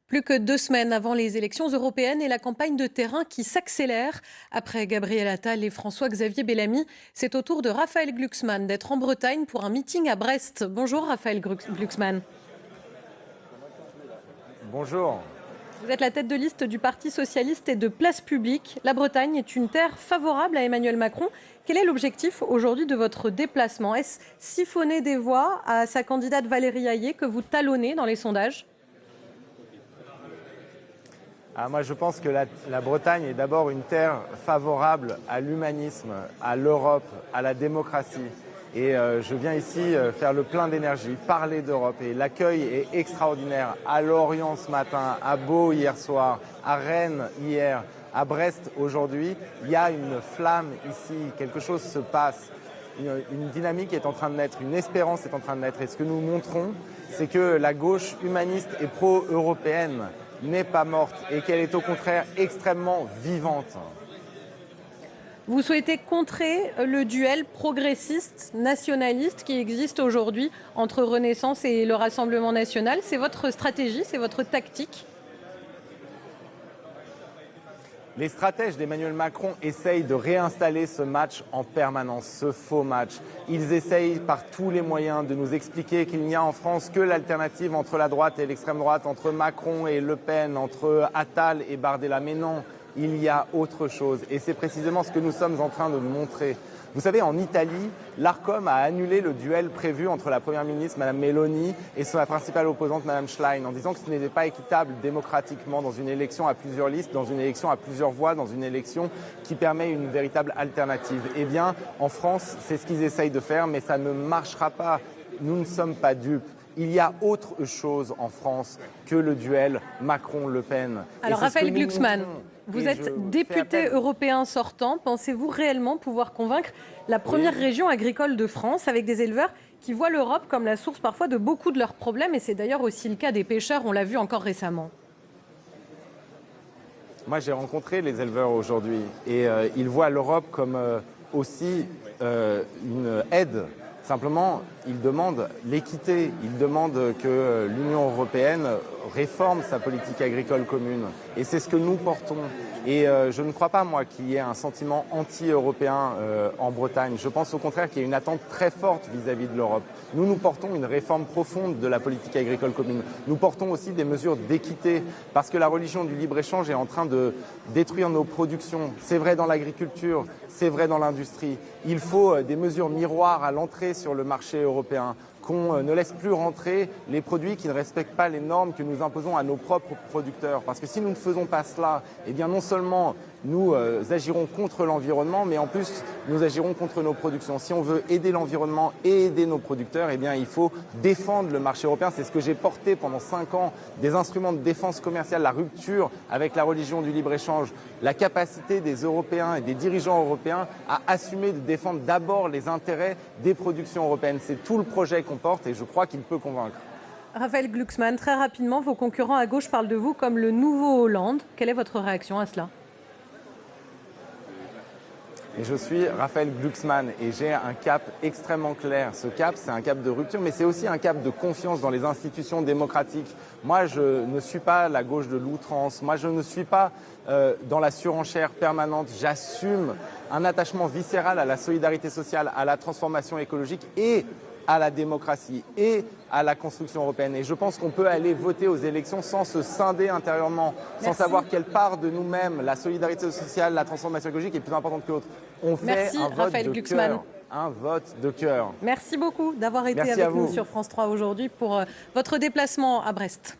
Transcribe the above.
Plus que 2 semaines avant les élections européennes et la campagne de terrain qui s'accélère. Après Gabriel Attal et François-Xavier Bellamy, c'est au tour de Raphaël Glucksmann d'être en Bretagne pour un meeting à Brest. Bonjour Raphaël Glucksmann. Bonjour. Vous êtes la tête de liste du Parti socialiste et de Place publique. La Bretagne est une terre favorable à Emmanuel Macron. Quel est l'objectif aujourd'hui de votre déplacement? Est-ce siphonner des voix à sa candidate Valérie Hayé que vous talonnez dans les sondages? Moi, je pense que la Bretagne est d'abord une terre favorable à l'humanisme, à l'Europe, à la démocratie. Et je viens ici faire le plein d'énergie, parler d'Europe. Et l'accueil est extraordinaire. À Lorient ce matin, à Beau hier soir, à Rennes hier, à Brest aujourd'hui. Il y a une flamme ici, quelque chose se passe. Une dynamique est en train de naître, une espérance est en train de naître. Et ce que nous montrons, c'est que la gauche humaniste et pro-européenne n'est pas morte et qu'elle est au contraire extrêmement vivante. Vous souhaitez contrer le duel progressiste-nationaliste qui existe aujourd'hui entre Renaissance et le Rassemblement national. C'est votre stratégie, c'est votre tactique? Les stratèges d'Emmanuel Macron essayent de réinstaller ce match en permanence, ce faux match. Ils essayent par tous les moyens de nous expliquer qu'il n'y a en France que l'alternative entre la droite et l'extrême droite, entre Macron et Le Pen, entre Attal et Bardella. Mais non, il y a autre chose. Et c'est précisément ce que nous sommes en train de montrer. Vous savez, en Italie, l'Arcom a annulé le duel prévu entre la Première ministre, Mme Meloni, et sa principale opposante, Mme Schlein, en disant que ce n'était pas équitable démocratiquement dans une élection à plusieurs listes, dans une élection à plusieurs voix, dans une élection qui permet une véritable alternative. Eh bien, en France, c'est ce qu'ils essayent de faire, mais ça ne marchera pas. Nous ne sommes pas dupes. Il y a autre chose en France que le duel Macron-Le Pen. Alors, Raphaël Glucksmann, vous êtes député européen sortant. Pensez-vous réellement pouvoir convaincre la première région agricole de France avec des éleveurs qui voient l'Europe comme la source parfois de beaucoup de leurs problèmes? Et c'est d'ailleurs aussi le cas des pêcheurs, on l'a vu encore récemment. Moi, j'ai rencontré les éleveurs aujourd'hui et ils voient l'Europe comme aussi une aide. Simplement, ils demandent l'équité, ils demandent que l'Union européenne réforme sa politique agricole commune. Et c'est ce que nous portons. Et je ne crois pas, moi, qu'il y ait un sentiment anti-européen en Bretagne. Je pense au contraire qu'il y a une attente très forte vis-à-vis de l'Europe. Nous portons une réforme profonde de la politique agricole commune. Nous portons aussi des mesures d'équité, parce que la religion du libre-échange est en train de détruire nos productions. C'est vrai dans l'agriculture, c'est vrai dans l'industrie. Il faut des mesures miroirs à l'entrée sur le marché européen, qu'on ne laisse plus rentrer les produits qui ne respectent pas les normes que nous imposons à nos propres producteurs. Parce que si nous ne faisons pas cela, eh bien non seulement nous agirons contre l'environnement, mais en plus nous agirons contre nos productions. Si on veut aider l'environnement et aider nos producteurs, eh bien il faut défendre le marché européen. C'est ce que j'ai porté pendant 5 ans, des instruments de défense commerciale, la rupture avec la religion du libre-échange, la capacité des Européens et des dirigeants européens à assumer de défendre d'abord les intérêts des productions européennes. C'est tout le projet qu'on porte et je crois qu'il peut convaincre. Raphaël Glucksmann, très rapidement, vos concurrents à gauche parlent de vous comme le nouveau Hollande. Quelle est votre réaction à cela? Et je suis Raphaël Glucksmann et j'ai un cap extrêmement clair. Ce cap, c'est un cap de rupture, mais c'est aussi un cap de confiance dans les institutions démocratiques. Moi, je ne suis pas la gauche de l'outrance. Moi, je ne suis pas dans la surenchère permanente. J'assume un attachement viscéral à la solidarité sociale, à la transformation écologique et à la démocratie et à la construction européenne. Et je pense qu'on peut aller voter aux élections sans se scinder intérieurement, sans savoir quelle part de nous-mêmes, la solidarité sociale, la transformation écologique est plus importante que l'autre. On fait un vote de cœur. Un vote de cœur. Merci beaucoup d'avoir été avec nous sur France 3 aujourd'hui pour votre déplacement à Brest.